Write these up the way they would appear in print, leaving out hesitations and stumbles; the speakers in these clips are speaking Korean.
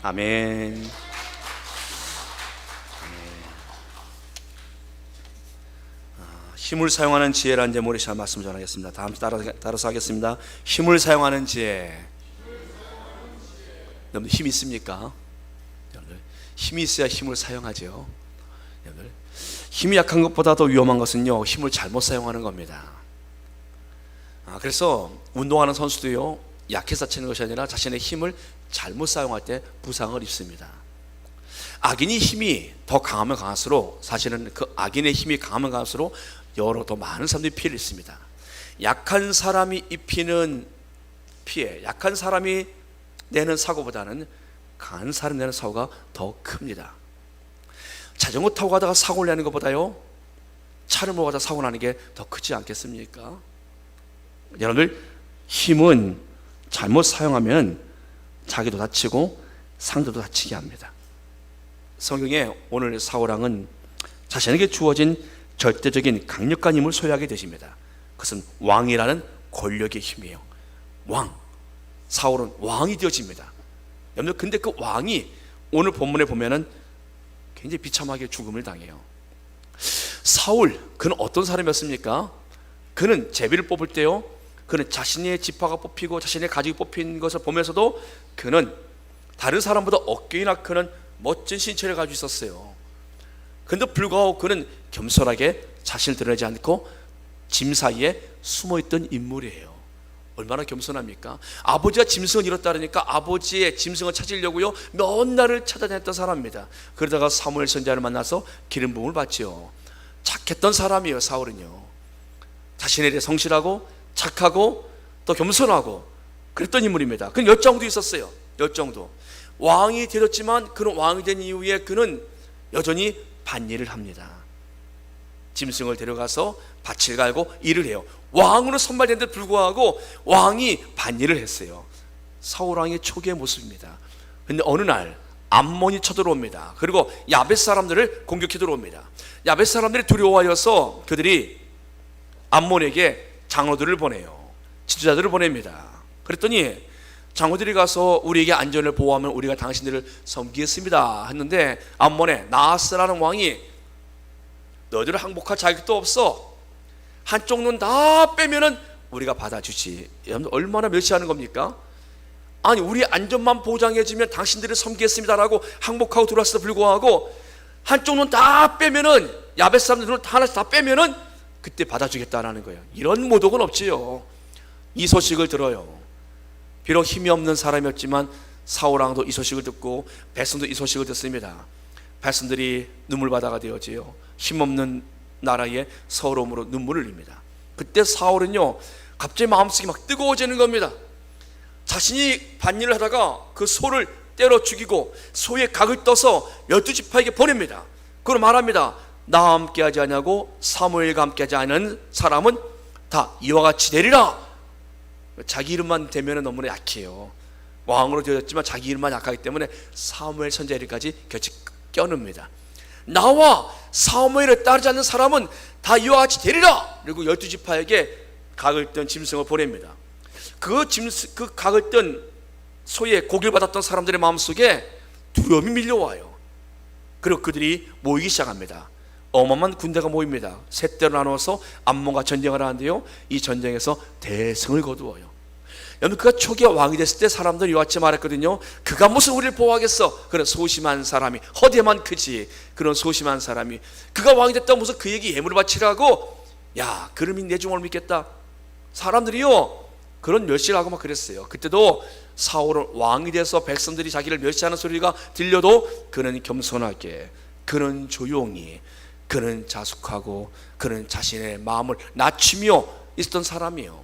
아멘. 힘을 사용하는 지혜라는 제목으로 시간 말씀 전하겠습니다. 다음 주 따라서 하겠습니다. 힘을 사용하는 지혜. 여러분들 힘 있습니까? 여러분들 힘이 있어야 힘을 사용하죠. 여러분들 힘이 약한 것보다 더 위험한 것은요, 힘을 잘못 사용하는 겁니다. 그래서 운동하는 선수도요, 약해서 치는 것이 아니라 자신의 힘을 잘못 사용할 때 부상을 입습니다. 악인이 힘이 더 강하면 강할수록, 사실은 그 악인의 힘이 강하면 강할수록 여러 더 많은 사람들이 피해를 입습니다. 약한 사람이 입히는 피해, 약한 사람이 내는 사고보다는 강한 사람이 내는 사고가 더 큽니다. 자전거 타고 가다가 사고를 내는 것보다요, 차를 몰고 가다가 사고 나는 게 더 크지 않겠습니까? 여러분들, 힘은 잘못 사용하면 자기도 다치고 상대도 다치게 합니다. 성경에 오늘 사울왕은 자신에게 주어진 절대적인 강력한 힘을 소유하게 되십니다. 그것은 왕이라는 권력의 힘이에요. 왕, 사울은 왕이 되어집니다. 여러분, 근데 그 왕이 오늘 본문에 보면은 굉장히 비참하게 죽음을 당해요. 사울, 그는 어떤 사람이었습니까? 그는 제비를 뽑을 때요, 그는 자신의 지파가 뽑히고 자신의 가죽이 뽑힌 것을 보면서도 그는 다른 사람보다 어깨나 크는 멋진 신체를 가지고 있었어요. 그런데 불구하고 그는 겸손하게 자신을 드러내지 않고 짐 사이에 숨어있던 인물이에요. 얼마나 겸손합니까? 아버지가 짐승을 잃었다 그러니까 아버지의 짐승을 찾으려고요, 몇 날을 찾아다녔던 사람입니다. 그러다가 사무엘 선지자를 만나서 기름 부음을 받지요. 착했던 사람이에요. 사울은요, 자신에 대해 성실하고 착하고 또 겸손하고 그랬던 인물입니다. 그는 열정도 있었어요. 열정도. 왕이 되었지만 그는 왕이 된 이후에 그는 여전히 밭일을 합니다. 짐승을 데려가서 밭을 갈고 일을 해요. 왕으로 선발된 데 불구하고 왕이 밭일을 했어요. 사울왕의 초기의 모습입니다. 그런데 어느 날 암몬이 쳐들어옵니다. 그리고 야벳 사람들을 공격해 들어옵니다. 야벳 사람들이 두려워하여서 그들이 암몬에게 장로들을 보내요. 지도자들을 보냅니다. 그랬더니 장로들이 가서 우리에게 안전을 보호하면 우리가 당신들을 섬기겠습니다 했는데, 암몬의 나하스라는 왕이 너희들을 항복할 자격도 없어, 한쪽 눈 다 빼면은 우리가 받아주지. 여러분, 얼마나 멸시하는 겁니까? 아니, 우리 안전만 보장해주면 당신들을 섬기겠습니다라고 항복하고 들어왔음에도 불구하고 한쪽 눈 다 빼면은, 야벳 사람들 눈을 하나씩 다 빼면은 그때 받아주겠다라는 거예요. 이런 모독은 없지요. 이 소식을 들어요. 비록 힘이 없는 사람이었지만 사울왕도 이 소식을 듣고 백성도 이 소식을 듣습니다. 백성들이 눈물바다가 되어지요. 힘없는 나라의 서러움으로 눈물을 흘립니다. 그때 사울은요, 갑자기 마음속이 막 뜨거워지는 겁니다. 자신이 밭일을 하다가 그 소를 때려 죽이고 소의 각을 떠서 12지파에게 보냅니다. 그걸 말합니다. 나와 함께 하지 않냐고 사무엘과 함께 하지 않은 사람은 다 이와 같이 되리라. 자기 이름만 되면 너무나 약해요. 왕으로 되었지만 자기 이름만 약하기 때문에 사무엘 선지자까지 같이 껴넣습니다. 나와 사무엘을 따르지 않는 사람은 다 이와 같이 되리라. 그리고 12지파에게 각을 뜬 짐승을 보냅니다. 그 각을 뜬 소의 고기를 받았던 사람들의 마음속에 두려움이 밀려와요. 그리고 그들이 모이기 시작합니다. 어마어마한 군대가 모입니다. 세 대로 나눠서 암몬과 전쟁을 하는데요, 이 전쟁에서 대승을 거두어요. 여러분, 그가 초기에 왕이 됐을 때 사람들이 이같이 말했거든요. 그가 무슨 우리를 보호하겠어? 그런 소심한 사람이, 허대만 크지, 그런 소심한 사람이 그가 왕이 됐다고 무슨 그에게 예물을 바치라고, 야, 그름이 내 주먹을 믿겠다. 사람들이요, 그런 멸시를 하고 막 그랬어요. 그때도 사울은 왕이 돼서 백성들이 자기를 멸시하는 소리가 들려도 그는 겸손하게, 그는 조용히, 그는 자숙하고 그는 자신의 마음을 낮추며 있었던 사람이에요.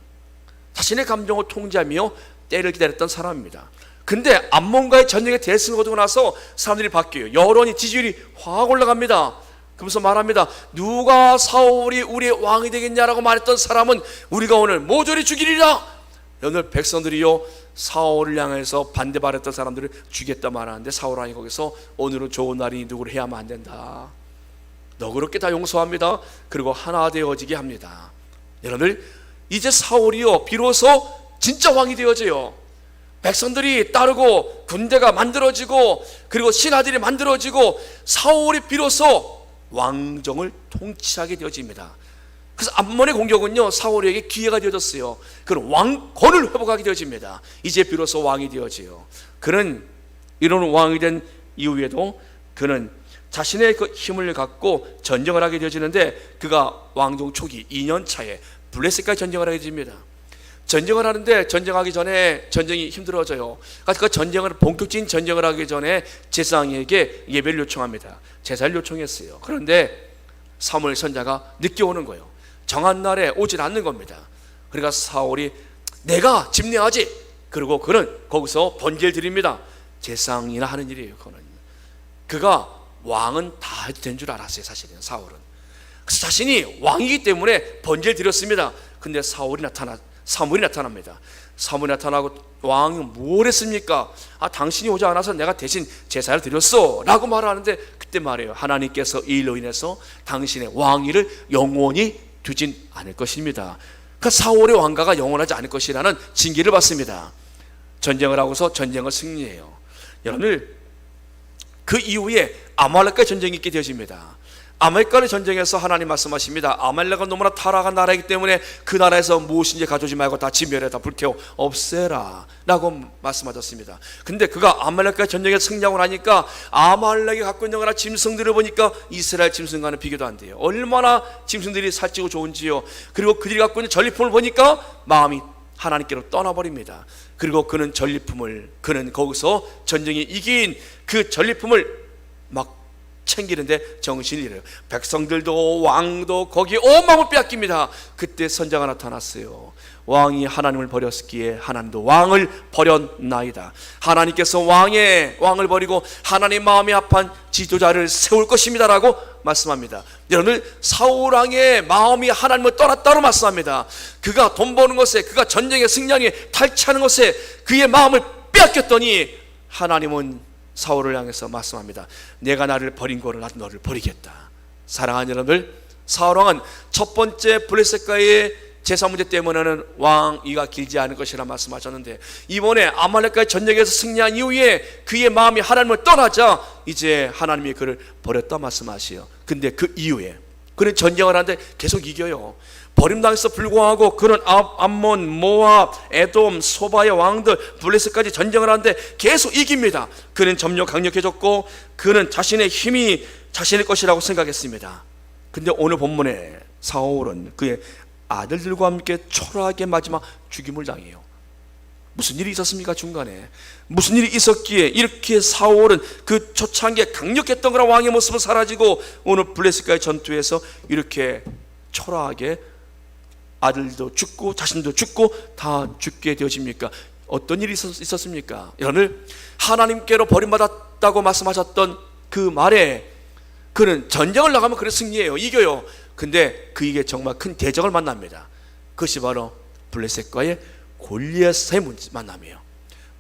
자신의 감정을 통제하며 때를 기다렸던 사람입니다. 근데 암몬과의 전쟁에 대승을 거두고 나서 사람들이 바뀌어요. 여론이, 지지율이 확 올라갑니다. 그러면서 말합니다. 누가 사울이 우리의 왕이 되겠냐라고 말했던 사람은 우리가 오늘 모조리 죽이리라. 오늘 백성들이요, 사울을 향해서 반대발했던 사람들을 죽였다 말하는데 사울 왕이 거기서 오늘은 좋은 날이니 누구를 해야만 안 된다, 너그럽게 다 용서합니다. 그리고 하나 되어지게 합니다. 여러분들, 이제 사울이요, 비로소 진짜 왕이 되어져요. 백성들이 따르고 군대가 만들어지고 그리고 신하들이 만들어지고 사울이 비로소 왕정을 통치하게 되어집니다. 그래서 암몬의 공격은요, 사울에게 기회가 되어졌어요. 그런 왕권을 회복하게 되어집니다. 이제 비로소 왕이 되어지요. 그는 이런 왕이 된 이후에도 그는 자신의 그 힘을 갖고 전쟁을 하게 되어지는데, 그가 왕정 초기 2년 차에 블레셋까지 전쟁을 하게 됩니다. 전쟁을 하는데 전쟁하기 전에 전쟁이 힘들어져요. 그 전쟁을, 본격적인 전쟁을 하기 전에 제사장에게 예배를 요청합니다. 제사를 요청했어요. 그런데 사무엘 선지자가 늦게 오는 거예요. 정한 날에 오질 않는 겁니다. 그러니까 사울이 내가 집례하지. 그리고 그는 거기서 번제를 드립니다. 제사장이나 하는 일이에요. 그가 왕은 다 해도 된 줄 알았어요. 사실은 사울은. 그래서 자신이 왕이기 때문에 번제를 드렸습니다. 근데 사무엘이 나타납니다. 사무엘이 나타나고 왕이 뭘 했습니까? 당신이 오지 않아서 내가 대신 제사를 드렸어 라고 말하는데, 그때 말해요. 하나님께서 이 일로 인해서 당신의 왕위를 영원히 두진 않을 것입니다. 그러니까 사울의 왕가가 영원하지 않을 것이라는 징계를 받습니다. 전쟁을 하고서 전쟁을 승리해요. 여러분들, 그 이후에 아말렉과의 전쟁이 있게 되어집니다. 아말렉과의 전쟁에서 하나님 말씀하십니다. 아말렉은 너무나 타락한 나라이기 때문에 그 나라에서 무엇인지 가져오지 말고 다 진멸해, 다 불태워 없애라 라고 말씀하셨습니다. 근데 그가 아말렉과의 전쟁에 승리하고 나니까 아말렉이 갖고 있는 거나 짐승들을 보니까 이스라엘 짐승과는 비교도 안 돼요. 얼마나 짐승들이 살찌고 좋은지요. 그리고 그들이 갖고 있는 전리품을 보니까 마음이 하나님께로 떠나버립니다. 그리고 그는 거기서 전쟁에 이긴 그 전리품을 막 챙기는데 정신이 잃어요. 백성들도 왕도 거기에 온 마음을 빼앗깁니다. 그때 선자가 나타났어요. 왕이 하나님을 버렸기에 하나님도 왕을 버렸나이다. 하나님께서 왕을 버리고 하나님 마음이 합한 지도자를 세울 것입니다 라고 말씀합니다. 여러분, 사울 왕의 마음이 하나님을 떠났다고 말씀합니다. 그가 돈 버는 것에, 그가 전쟁에 승리하니 탈취하는 것에 그의 마음을 빼앗겼더니 하나님은 사울을 향해서 말씀합니다. 내가 나를 버린 거를 나도 너를 버리겠다. 사랑하는 여러분들, 사울 왕은 첫 번째 블레셋과의 제사 문제 때문에는 왕위가 길지 않을 것이라 말씀하셨는데, 이번에 아말렉과의 전쟁에서 승리한 이후에 그의 마음이 하나님을 떠나자 이제 하나님이 그를 버렸다 말씀하시요. 근데 그 이후에 그는 전쟁을 하는데 계속 이겨요. 버림당해서 불구하고 그는 암몬, 모압, 에돔, 소바의 왕들, 블레셋까지 전쟁을 하는데 계속 이깁니다. 그는 점점 강력해졌고 그는 자신의 힘이 자신의 것이라고 생각했습니다. 근데 오늘 본문에 사울은 그의 아들들과 함께 초라하게 마지막 죽임을 당해요. 무슨 일이 있었습니까? 중간에 무슨 일이 있었기에 이렇게 사울은 그 초창기에 강력했던 그런 왕의 모습은 사라지고 오늘 블레셋과의 전투에서 이렇게 초라하게 아들도 죽고 자신도 죽고 다 죽게 되어집니까? 어떤 일이 있었습니까? 여러분, 하나님께로 버림받았다고 말씀하셨던 그 말에 그는 전쟁을 나가면 그래 승리해요. 이겨요. 근데 그에게 정말 큰 대적을 만납니다. 그것이 바로 블레셋과의 골리앗의 만남이에요.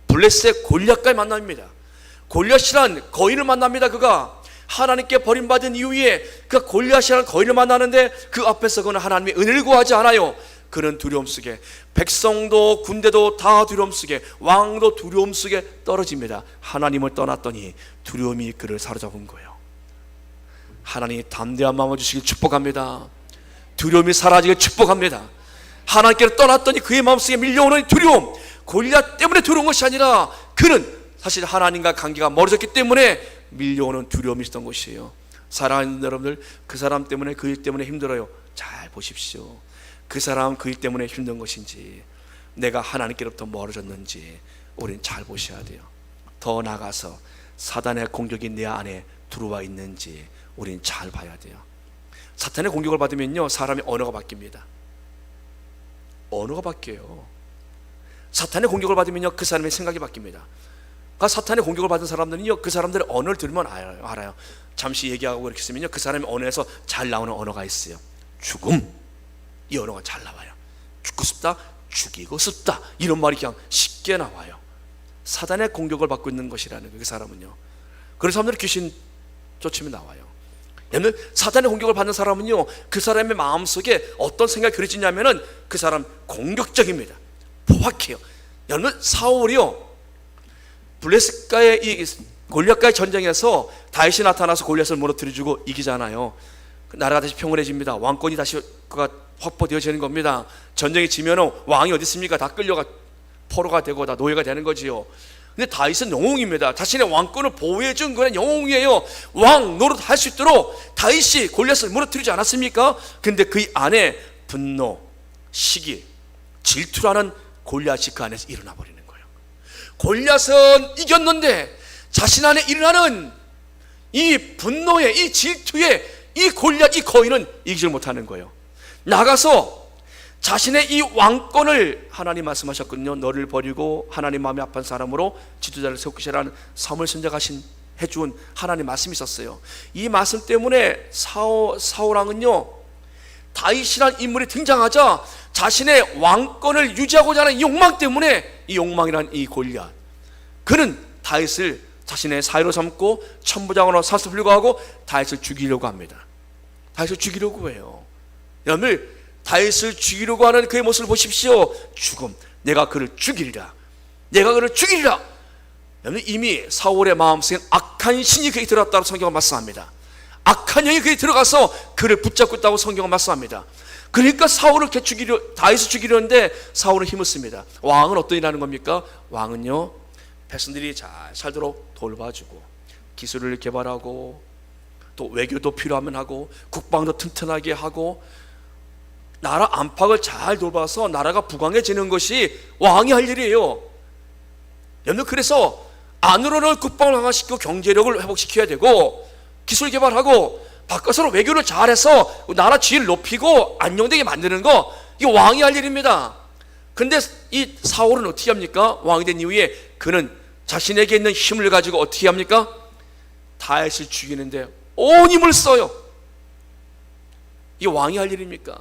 블레셋 골리앗과의 만남입니다. 골리앗이란 거인을 만납니다. 그가 하나님께 버림받은 이후에 그 골리앗이라는 거인을 만나는데 그 앞에서 그는 하나님의 은혜를 구하지 않아요. 그는 두려움 속에, 백성도 군대도 다 두려움 속에, 왕도 두려움 속에 떨어집니다. 하나님을 떠났더니 두려움이 그를 사로잡은 거예요. 하나님이 담대한 마음을 주시길 축복합니다. 두려움이 사라지길 축복합니다. 하나님께로 떠났더니 그의 마음속에 밀려오는 두려움, 골리앗 때문에 두려운 것이 아니라 그는 사실 하나님과 관계가 멀어졌기 때문에 밀려오는 두려움이 있었던 것이에요. 사랑하는 여러분들, 그 사람 때문에, 그 일 때문에 힘들어요. 잘 보십시오. 그 사람 그 일 때문에 힘든 것인지, 내가 하나님께로부터 멀어졌는지 우리는 잘 보셔야 돼요. 더 나아가서 사단의 공격이 내 안에 들어와 있는지 우리는 잘 봐야 돼요. 사탄의 공격을 받으면요, 사람의 언어가 바뀝니다. 언어가 바뀌어요. 사탄의 공격을 받으면요, 그 사람의 생각이 바뀝니다. 그러니까 사탄의 공격을 받은 사람들은요, 그 사람들의 언어를 들으면 알아요. 잠시 얘기하고 이렇게 있으면요, 그 사람의 언어에서 잘 나오는 언어가 있어요. 죽음, 이 언어가 잘 나와요. 죽고 싶다, 죽이고 싶다, 이런 말이 그냥 쉽게 나와요. 사단의 공격을 받고 있는 것이라는 거예요. 그 사람은요. 그런 사람들이 귀신 쫓으면 나와요. 여러분, 사단의 공격을 받는 사람은요, 그 사람의 마음속에 어떤 생각이 그려지냐면은 그 사람 공격적입니다. 포악해요. 여러분, 사울이요, 블레셋과의 이 골리앗과의 전쟁에서 다윗이 나타나서 골리앗을 무너뜨려주고 이기잖아요. 나라가 다시 평온해집니다. 왕권이 다시 그가 확보되어지는 겁니다. 전쟁이 지면은 왕이 어디 있습니까? 다 끌려가 포로가 되고 다 노예가 되는 거지요. 근데 다윗은 영웅입니다. 자신의 왕권을 보호해 준 그런 영웅이에요. 왕 노릇 할 수 있도록 다윗이 골리앗을 무너뜨리지 않았습니까? 근데 그 안에 분노, 시기, 질투라는 골리앗이 그 안에서 일어나 버리는 거예요. 골리앗은 이겼는데 자신 안에 일어나는 이 분노에, 이 질투에 이 골리앗, 이 거인은 이기지 못하는 거예요. 나가서 자신의 이 왕권을, 하나님 말씀하셨거든요. 너를 버리고 하나님 마음에 합한 사람으로 지도자를 세우고 계시라는 사무엘 선지자가 해준 하나님 말씀이 있었어요. 이 말씀 때문에 사울 왕은요, 다윗이란 인물이 등장하자 자신의 왕권을 유지하고자 하는 이 욕망 때문에, 이 욕망이란 이 골리앗, 그는 다윗을 자신의 사위로 삼고 천부장으로 삼았을 불구하고 다윗을 죽이려고 합니다. 다윗을 죽이려고 해요. 여러분, 다윗을 죽이려고 하는 그의 모습을 보십시오. 죽음, 내가 그를 죽이리라, 내가 그를 죽이리라. 여러분, 이미 사울의 마음속에 악한 신이 그에게 들어왔다고 성경은 말씀합니다. 악한 영이 그에게 들어가서 그를 붙잡고 있다고 성경은 말씀합니다. 그러니까 사울을 다윗을 죽이려는데 사울은 힘을 씁니다. 왕은 어떤 일을 하는 겁니까? 왕은요, 백성들이 잘 살도록 돌봐주고 기술을 개발하고 또 외교도 필요하면 하고 국방도 튼튼하게 하고 나라 안팎을 잘 돌봐서 나라가 부강해지는 것이 왕이 할 일이에요. 여러분, 그래서 안으로는 국방을 강화시키고 경제력을 회복시켜야 되고 기술 개발하고 바깥으로 외교를 잘해서 나라 지위를 높이고 안정되게 만드는 거, 이게 왕이 할 일입니다. 근데 이 사울은 어떻게 합니까? 왕이 된 이후에 그는 자신에게 있는 힘을 가지고 어떻게 합니까? 다윗을 죽이는데 온 힘을 써요. 이게 왕이 할 일입니까?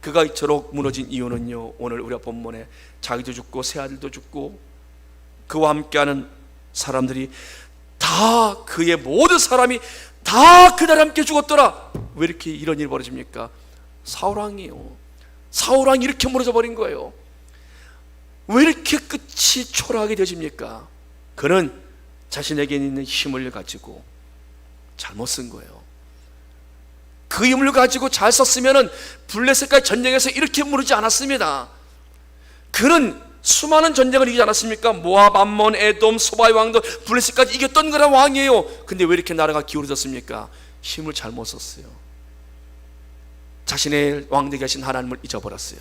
그가 이처럼 무너진 이유는요, 오늘 우리가 본문에 자기도 죽고 새 아들도 죽고 그와 함께하는 사람들이 다, 그의 모든 사람이 다 그날에 함께 죽었더라. 왜 이렇게 이런 일이 벌어집니까? 사울왕이에요. 사울왕이 이렇게 무너져 버린 거예요. 왜 이렇게 끝이 초라하게 되어집니까? 그는 자신에게 있는 힘을 가지고 잘못 쓴 거예요. 그 힘을 가지고 잘 썼으면 블레셋과의 전쟁에서 이렇게 무너지지 않았습니다. 그는 수많은 전쟁을 이기지 않았습니까? 모압, 암몬, 에돔, 소바의 왕들, 블레셋까지 이겼던 그런 왕이에요. 근데 왜 이렇게 나라가 기울어졌습니까? 힘을 잘못 썼어요. 자신의 왕되게 하신 하나님을 잊어버렸어요.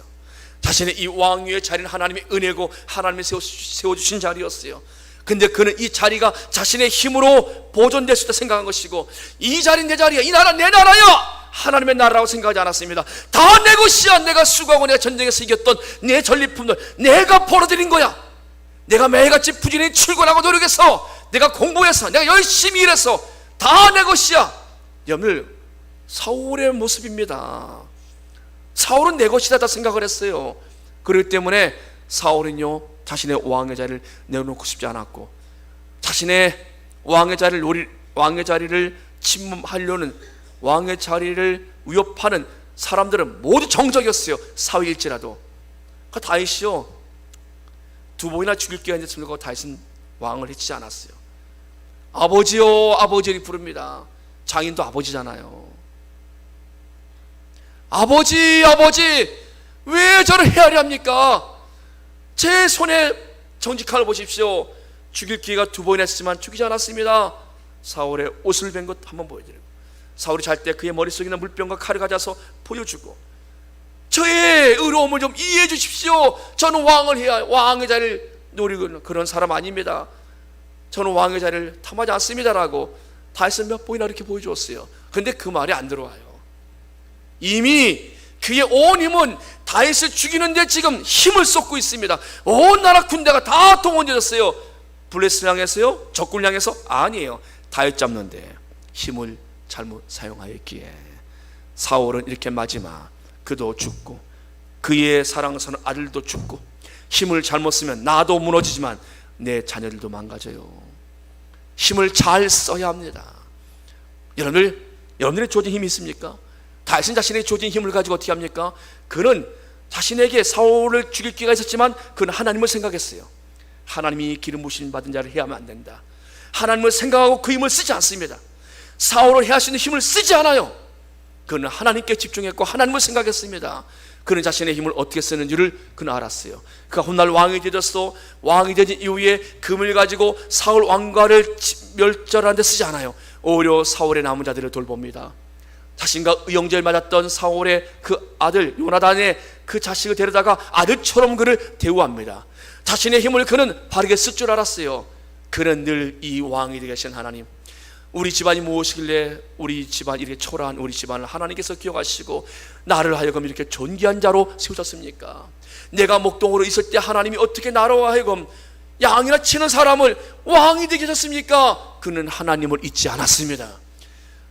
자신의 이 왕위의 자리는 하나님의 은혜고 하나님이 세워주신 자리였어요. 근데 그는 이 자리가 자신의 힘으로 보존될 수 있다 생각한 것이고, 이 자리는 내 자리야, 이 나라 내 나라야, 하나님의 나라라고 생각하지 않았습니다. 다 내 것이야. 내가 수고하고 내가 전쟁에서 이겼던 내 전리품들 내가 벌어들인 거야. 내가 매일같이 부지런히 출근하고 노력해서, 내가 공부해서, 내가 열심히 일해서 다 내 것이야. 여러분, 사울의 모습입니다. 사울은 내 것이다 생각을 했어요. 그렇기 때문에 사울은요, 자신의 왕의 자리를 내어놓고 싶지 않았고, 자신의 왕의 자리를 침범하려는, 왕의 자리를 위협하는 사람들은 모두 정적이었어요. 사위일지라도. 그 다윗이요, 두 번이나 죽일 기회가 있었습니다. 다윗은 왕을 해치지 않았어요. 아버지요, 아버지를 부릅니다. 장인도 아버지잖아요. 아버지, 아버지, 왜 저를 헤아려 합니까? 제 손에 정직칼을 보십시오. 죽일 기회가 두 번이나 있었지만 죽이지 않았습니다. 사울의 옷을 벤 것 한번 보여드리고, 사울이 잘 때 그의 머릿속에 있는 물병과 칼을 가져서 보여주고, 저의 의로움을 좀 이해해 주십시오. 저는 왕을 해야 왕의 자리를 노리고 있는 그런 사람 아닙니다. 저는 왕의 자리를 탐하지 않습니다라고 다윗은 몇 번이나 이렇게 보여주었어요. 근데 그 말이 안 들어와요. 이미 그의 온 힘은 다윗을 죽이는데 지금 힘을 쏟고 있습니다. 온 나라 군대가 다 동원되었어요. 블레셋을 향해서요? 적군을 향해서? 아니에요. 다윗 잡는데 힘을 잘못 사용하였기에 사울은 이렇게 마지막 그도 죽고 그의 사랑스러운 아들도 죽고, 힘을 잘못 쓰면 나도 무너지지만 내 자녀들도 망가져요. 힘을 잘 써야 합니다. 여러분들의 조진 힘이 있습니까? 다윗은 자신의 조진 힘을 가지고 어떻게 합니까? 그는 자신에게 사울을 죽일 기회가 있었지만 그는 하나님을 생각했어요. 하나님이 기름 부심 받은 자를 해야만 안 된다. 하나님을 생각하고 그 힘을 쓰지 않습니다. 사울을 해할 수 있는 힘을 쓰지 않아요. 그는 하나님께 집중했고 하나님을 생각했습니다. 그는 자신의 힘을 어떻게 쓰는지를 그는 알았어요. 그가 훗날 왕이 되었어. 왕이 된 이후에 금을 가지고 사울 왕가를 멸절하는 데 쓰지 않아요. 오히려 사울의 남은 자들을 돌봅니다. 자신과 의형제를 맞았던 사울의 그 아들 요나단의 그 자식을 데려다가 아들처럼 그를 대우합니다. 자신의 힘을 그는 바르게 쓸 줄 알았어요. 그는 늘 이 왕이 되게 하신 하나님, 우리 집안이 무엇이길래 우리 집안 이렇게 초라한 우리 집안을 하나님께서 기억하시고 나를 하여금 이렇게 존귀한 자로 세우셨습니까? 내가 목동으로 있을 때 하나님이 어떻게 나로 하여금 양이나 치는 사람을 왕이 되게 하셨습니까? 그는 하나님을 잊지 않았습니다.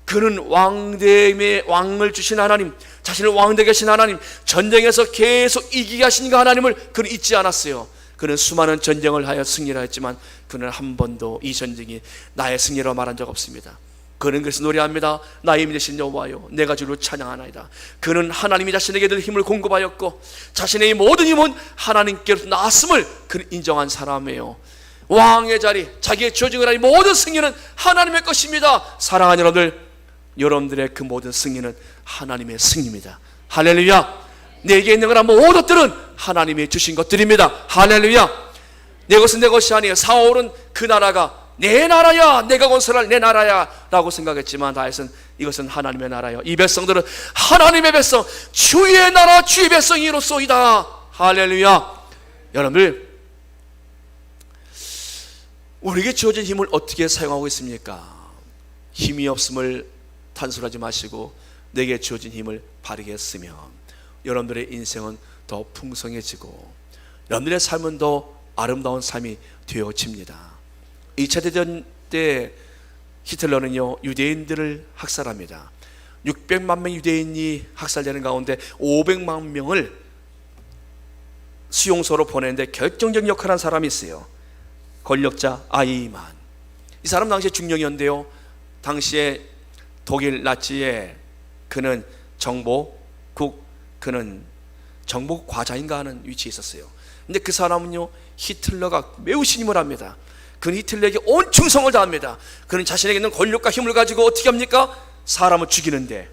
그는 왕을 주신 하나님, 자신을 왕 되게 하신 하나님, 전쟁에서 계속 이기게 하신 그 하나님을 그는 잊지 않았어요. 그는 수많은 전쟁을 하여 승리를 했지만 그는 한 번도 이 전쟁이 나의 승리라고 말한 적 없습니다. 그는 그래서 노래합니다. 나의 힘이 되신 여호와여, 내가 주를 찬양하나이다. 그는 하나님이 자신에게 늘 힘을 공급하였고 자신의 모든 힘은 하나님께로부터 나왔음을 그는 인정한 사람이에요. 왕의 자리, 자기의 주어진 자리 모든 승리는 하나님의 것입니다. 사랑하는 여러분들의 그 모든 승리는 하나님의 승리입니다. 할렐루야. 내게 있는 거나 모든 것들은 하나님이 주신 것들입니다. 할렐루야. 내 것은 내 것이 아니에요. 사울은 그 나라가 내 나라야, 내가 건설할 내 나라야 라고 생각했지만 다윗은 이것은 하나님의 나라요. 이 백성들은 하나님의 백성, 주의 나라, 주의 백성이로소이다. 할렐루야. 여러분들, 우리에게 주어진 힘을 어떻게 사용하고 있습니까? 힘이 없음을 탄술하지 마시고 내게 주어진 힘을 바르게 쓰면 여러분들의 인생은 더 풍성해지고 여러분들의 삶은 더 아름다운 삶이 되어집니다. 2차 대전 때 히틀러는요, 유대인들을 학살합니다. 600만 명 유대인이 학살되는 가운데 500만 명을 수용소로 보내는데 결정적 역할을 한 사람이 있어요. 권력자 아이만. 이 사람 당시에 중령이었는데요, 당시에 독일 나치에 그는 그는 정보 과장인가 하는 위치에 있었어요. 근데 그 사람은요, 히틀러가 매우 신임을 합니다. 그는 히틀러에게 온 충성을 다합니다. 그는 자신에게 있는 권력과 힘을 가지고 어떻게 합니까? 사람을 죽이는데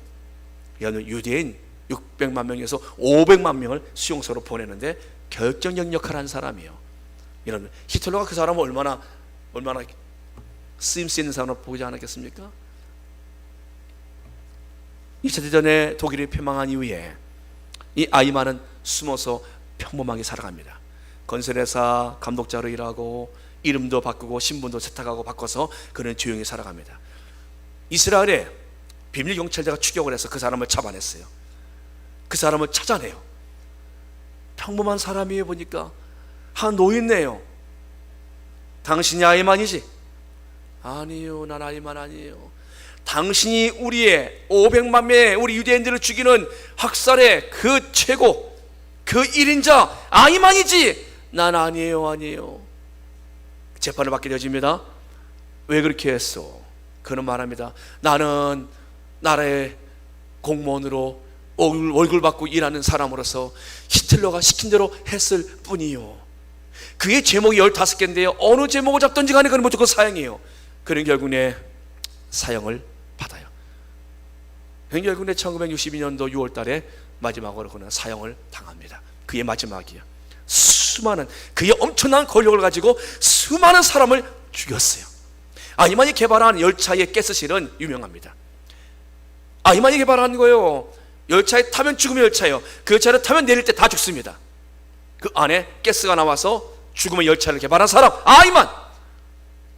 유대인 600만 명에서 500만 명을 수용소로 보내는데 결정적 역할을 한 사람이에요. 여러분, 히틀러가 그 사람을 얼마나 쓰임씨 있는 사람으로 보지 않았겠습니까? 2차 대전에 독일이 패망한 이후에 이 아이만은 숨어서 평범하게 살아갑니다. 건설회사 감독자로 일하고 이름도 바꾸고 신분도 세탁하고 바꿔서 그는 조용히 살아갑니다. 이스라엘에 비밀 경찰대가 추격을 해서 그 사람을 잡아냈어요. 그 사람을 찾아내요. 평범한 사람이에요. 보니까 한 노인네요. 당신이 아이만이지? 아니요, 난 아이만 아니에요. 당신이 우리의 500만 명의 우리 유대인들을 죽이는 학살의 그 최고, 그 1인자 아이만이지? 난 아니에요. 재판을 받게 되어집니다. 왜 그렇게 했어? 그는 말합니다. 나는 나라의 공무원으로 월급 받고 일하는 사람으로서 히틀러가 시킨 대로 했을 뿐이요. 그의 제목이 15개인데요, 어느 제목을 잡든지 간에 그는 무조건 사형이에요. 그는 결국에 사형을 받아요. 결국에 1962년도 6월 달에 마지막으로 그는 사형을 당합니다. 그의 마지막이에요. 수많은, 그의 엄청난 권력을 가지고 수많은 사람을 죽였어요. 아이만이 개발한 열차의 가스실은 유명합니다. 아이만이 개발한 거예요. 열차에 타면 죽음의 열차예요. 그 열차를 타면 내릴 때 다 죽습니다. 그 안에 가스가 나와서 죽음의 열차를 개발한 사람 아이만,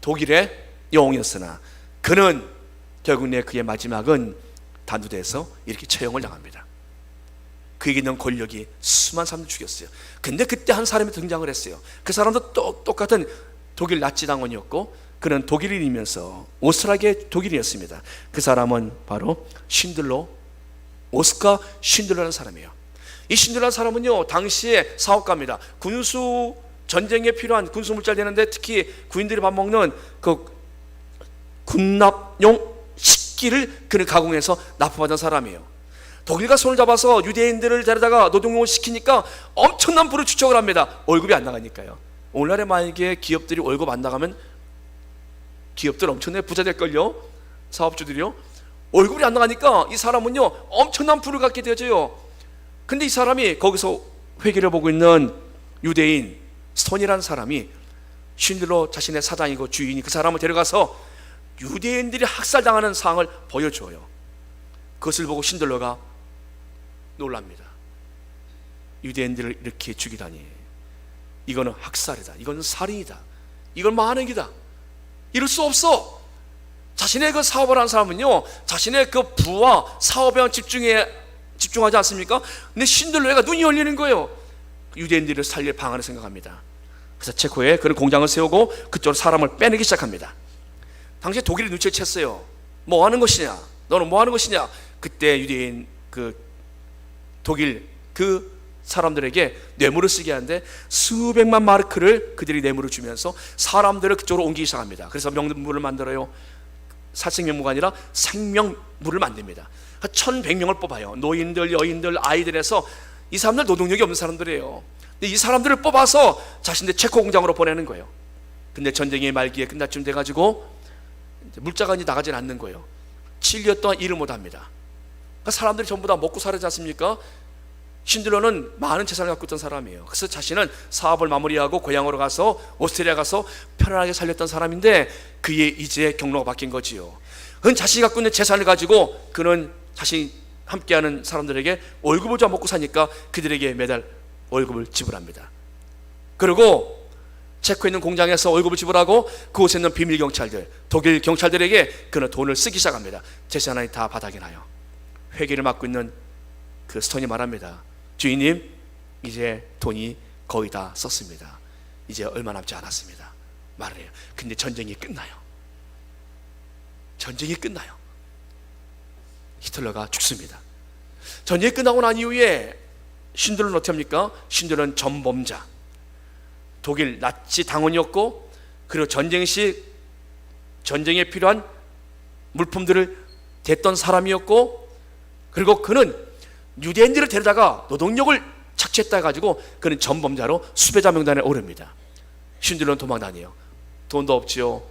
독일의 영웅이었으나 그는 결국에 그의 마지막은 단두대에서 이렇게 처형을 당합니다. 그에게 있는 권력이 수많은 사람들 죽였어요. 근데 그때 한 사람이 등장을 했어요. 그 사람도 똑같은 독일 나치 당원이었고 그는 독일인이면서 오스트리아의 독일이었습니다. 그 사람은 바로 오스카 쉰들러라는 사람이에요. 이 쉰들러라는 사람은요, 당시에 사업가입니다. 군수 전쟁에 필요한 군수 물자를 내는데 특히 군인들이 밥 먹는 그 군납용 식기를 그는 가공해서 납품하던 사람이에요. 독일과 손을 잡아서 유대인들을 데려다가 노동용을 시키니까 엄청난 부를 추적을 합니다. 월급이 안 나가니까요. 오늘날에 만약에 기업들이 월급 안 나가면 기업들 엄청나게 부자 될걸요. 사업주들이요. 월급이 안 나가니까 이 사람은요 엄청난 부를 갖게 되어져요. 근데 이 사람이 거기서 회개를 보고 있는 유대인 스톤이라는 사람이 신들로 자신의 사장이고 주인이 그 사람을 데려가서 유대인들이 학살당하는 상황을 보여줘요. 그것을 보고 신들로가 놀랍니다. 유대인들을 이렇게 죽이다니, 이거는 학살이다, 이거는 살인이다, 이건 만행이다, 이럴 수 없어. 자신의 그 사업을 하는 사람은요 자신의 그 부와 사업에 집중하지 않습니까? 근데 신들로가 눈이 열리는 거예요. 유대인들을 살릴 방안을 생각합니다. 그래서 체코에 그런 공장을 세우고 그쪽으로 사람을 빼내기 시작합니다. 당시에 독일이 눈치를 챘어요. 뭐 하는 것이냐, 너는 뭐 하는 것이냐. 그때 유대인 그 독일 그 사람들에게 뇌물을 쓰게 하는데 수백만 마르크를 그들이 뇌물을 주면서 사람들을 그쪽으로 옮기기 시작합니다. 그래서 명물을 만들어요. 살생명무가 아니라 생명물을 만듭니다. 1100명을 뽑아요. 노인들, 여인들, 아이들에서 이 사람들 노동력이 없는 사람들이에요. 근데 이 사람들을 뽑아서 자신들 체코 공장으로 보내는 거예요. 근데 전쟁의 말기에 끝날 쯤 돼가지고 물자가 이제 나가질 않는 거예요. 7년 동안 일을 못합니다. 그러니까 사람들이 전부 다 먹고 살지 않습니까? 신들로는 많은 재산을 갖고 있던 사람이에요. 그래서 자신은 사업을 마무리하고 고향으로 가서 오스트리아 가서 편안하게 살렸던 사람인데 그의 이제 경로가 바뀐 거지요. 그는 자신이 갖고 있는 재산을 가지고 그는 자신이 함께하는 사람들에게 월급을 좀 먹고 사니까 그들에게 매달 월급을 지불합니다. 그리고 체코에 있는 공장에서 월급을 지불하고 그곳에 있는 비밀 경찰들, 독일 경찰들에게 그는 돈을 쓰기 시작합니다. 재산이 다 바닥이 나요. 회계를 맡고 있는 그 스톤이 말합니다. 주인님, 이제 돈이 거의 다 썼습니다. 이제 얼마 남지 않았습니다. 말을 해요. 근데 전쟁이 끝나요. 전쟁이 끝나요. 히틀러가 죽습니다. 전쟁이 끝나고 난 이후에 신들은 어떻게 합니까? 신들은 전범자, 독일 나치 당원이었고, 그리고 전쟁 시 전쟁에 필요한 물품들을 댔던 사람이었고, 그리고 그는 유대인들을 데려다가 노동력을 착취했다 해가지고 그는 전범자로 수배자 명단에 오릅니다. 신들은 도망 다녀요. 돈도 없지요.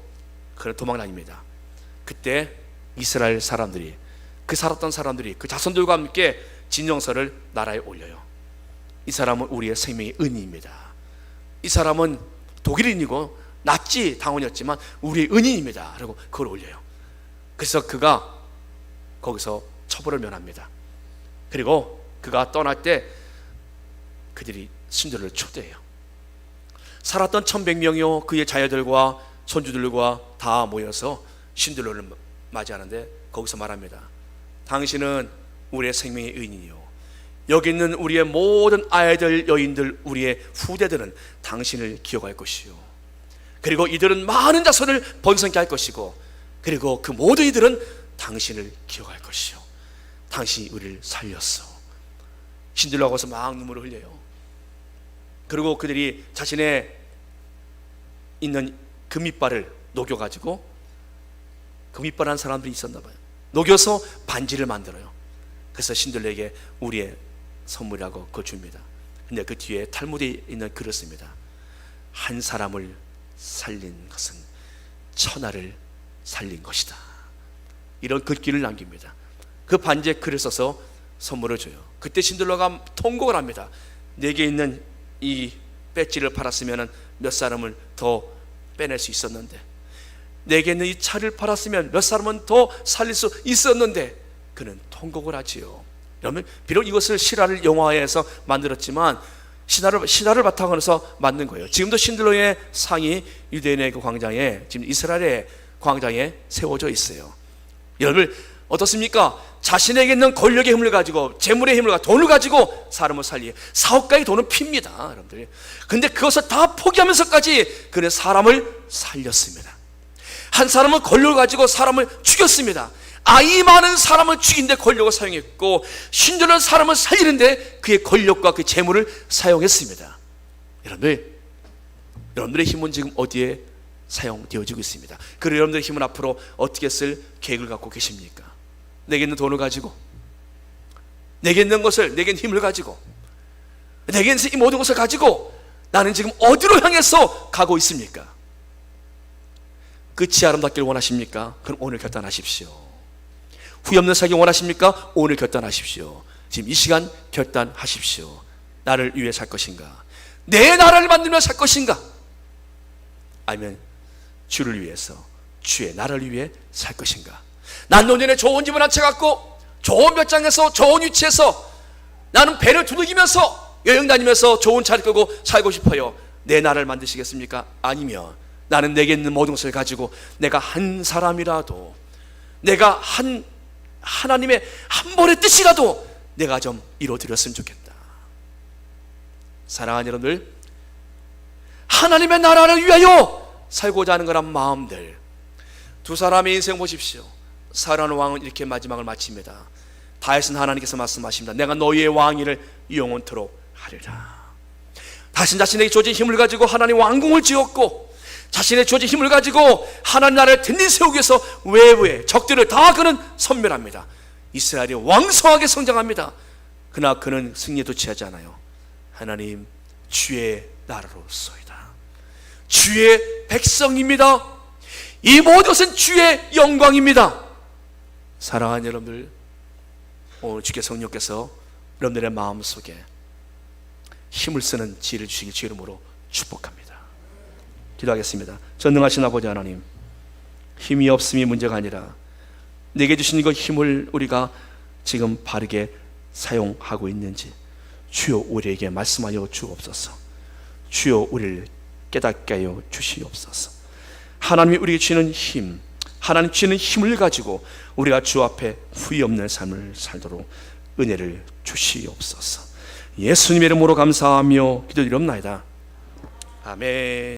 그는 도망 다닙니다. 그때 이스라엘 사람들이, 그 살았던 사람들이 그 자손들과 함께 진정서를 나라에 올려요. 이 사람은 우리의 생명의 은인입니다. 이 사람은 독일인이고 나치 당원이었지만 우리의 은인입니다. 그리고 그걸 올려요. 그래서 그가 거기서 처벌을 면합니다. 그리고 그가 떠날 때 그들이 신들을 초대해요. 살았던 1100명이요 그의 자녀들과 손주들과 다 모여서 신들로를 맞이하는데 거기서 말합니다. 당신은 우리의 생명의 의인이요, 여기 있는 우리의 모든 아이들, 여인들, 우리의 후대들은 당신을 기억할 것이요, 그리고 이들은 많은 자손을 번성케 할 것이고, 그리고 그 모든 이들은 당신을 기억할 것이요, 당신이 우리를 살렸어. 신들로 하고서 막 눈물을 흘려요. 그리고 그들이 자신의 있는 금이빨을 녹여가지고, 금이빨한 사람들이 있었나 봐요. 녹여서 반지를 만들어요. 그래서 신들에게 우리의 선물이라고 그걸 줍니다. 근데 그 뒤에 탈무드에 있는 글을 씁니다. 한 사람을 살린 것은 천하를 살린 것이다. 이런 글귀를 남깁니다. 그 반지에 글을 써서 선물을 줘요. 그때 신들러가 통곡을 합니다. 내게 있는 이 배지를 팔았으면 몇 사람을 더 빼낼 수 있었는데, 내게 있는 이 차를 팔았으면 몇 사람은 더 살릴 수 있었는데, 그는 통곡을 하지요. 그러면 비록 이것을 실화를 영화에서 만들었지만 신화를 바탕으로 해서 만든 거예요. 지금도 신들러의 상이 유대인의 그 광장에, 지금 이스라엘의 광장에 세워져 있어요. 여러분 어떻습니까? 자신에게 있는 권력의 힘을 가지고, 재물의 힘을 가지고, 돈을 가지고 사람을 살리게, 사업가의 돈은 핍니다, 여러분들이. 근데 그것을 다 포기하면서까지 그는 사람을 살렸습니다. 한 사람은 권력을 가지고 사람을 죽였습니다. 이 많은 사람을 죽이는데 권력을 사용했고, 신들은 사람을 살리는데 그의 권력과 그 재물을 사용했습니다. 여러분들의 힘은 지금 어디에 사용되어지고 있습니다. 그리고 여러분들의 힘은 앞으로 어떻게 쓸 계획을 갖고 계십니까? 내게 있는 돈을 가지고, 내게 있는 것을, 내게 있는 힘을 가지고, 내게 있는 이 모든 것을 가지고 나는 지금 어디로 향해서 가고 있습니까? 끝이 아름답길 원하십니까? 그럼 오늘 결단하십시오. 후회 없는 살기 원하십니까? 오늘 결단하십시오. 지금 이 시간 결단하십시오. 나를 위해 살 것인가? 내 나라를 만들며 살 것인가? 아니면 주를 위해서, 주의 나라를 위해 살 것인가? 난 노년에 좋은 집을 한 채 갖고 좋은 별장에서 좋은 위치에서 나는 배를 두들기면서 여행 다니면서 좋은 차를 끌고 살고 싶어요. 내 나라를 만드시겠습니까? 아니면 나는 내게 있는 모든 것을 가지고 내가 한 사람이라도, 내가 하나님의 한 번의 뜻이라도 내가 좀 이루어드렸으면 좋겠다. 사랑하는 여러분들, 하나님의 나라를 위하여 살고자 하는 거란 마음들, 두 사람의 인생 보십시오. 사울하는 왕은 이렇게 마지막을 마칩니다. 다윗은 하나님께서 말씀하십니다. 내가 너희의 왕위를 영원토록 하리라. 다윗은 자신에게 주어진 힘을 가지고 하나님 왕궁을 지었고, 자신의 주어진 힘을 가지고 하나님 나라를 든든히 세우기 위해서 외부의 적들을 다 그는 선멸합니다. 이스라엘이 왕성하게 성장합니다. 그러나 그는 승리에 도취하지 않아요. 하나님, 주의 나라로소이다. 주의 백성입니다. 이 모든 것은 주의 영광입니다. 사랑하는 여러분들, 오늘 주께 성령께서 여러분들의 마음속에 힘을 쓰는 지혜를 주시길 주의 이름으로 축복합니다. 기도하겠습니다. 전능하신 아버지 하나님, 힘이 없음이 문제가 아니라 내게 주신 그 힘을 우리가 지금 바르게 사용하고 있는지 주여 우리에게 말씀하여 주옵소서. 주여 우리를 깨닫게 하여 주시옵소서. 하나님이 우리에게 주시는 힘, 하나님 주시는 힘을 가지고 우리가 주 앞에 후회 없는 삶을 살도록 은혜를 주시옵소서. 예수님의 이름으로 감사하며 기도드리옵나이다. 아멘.